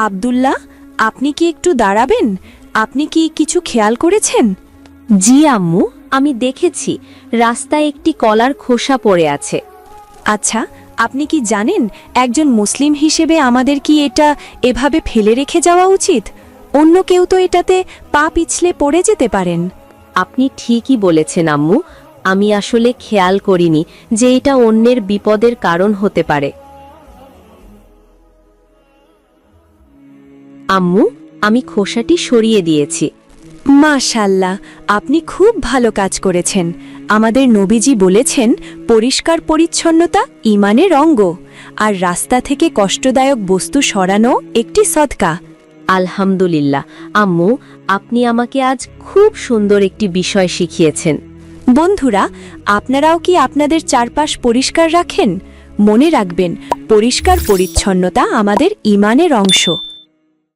আব্দুল্লাহ, আপনি কি একটু দাঁড়াবেন? আপনি কি কিছু খেয়াল করেছেন? জি আম্মু, আমি দেখেছি রাস্তায় একটি কলার খোসা পড়ে আছে। আচ্ছা, আপনি কি জানেন একজন মুসলিম হিসেবে আমাদের কি এটা এভাবে ফেলে রেখে যাওয়া উচিত? অন্য কেউ তো এটাতে পা পিছলে পড়ে যেতে পারেন। আপনি ঠিকই বলেছেন আম্মু, আমি আসলে খেয়াল করিনি যে এটা অন্যের বিপদের কারণ হতে পারে। আম্মু, আমি খোসাটি সরিয়ে দিয়েছি। মাশাআল্লাহ, আপনি খুব ভালো কাজ করেছেন। আমাদের নবীজি বলেছেন, পরিষ্কার পরিচ্ছন্নতা ঈমানের অঙ্গ, আর রাস্তা থেকে কষ্টদায়ক বস্তু সরানো একটি সদকা। আলহামদুলিল্লাহ আম্মু, আপনি আমাকে আজ খুব সুন্দর একটি বিষয় শিখিয়েছেন। বন্ধুরা, আপনারাও কি আপনাদের চারপাশ পরিষ্কার রাখেন? মনে রাখবেন, পরিষ্কার পরিচ্ছন্নতা আমাদের ঈমানের অংশ।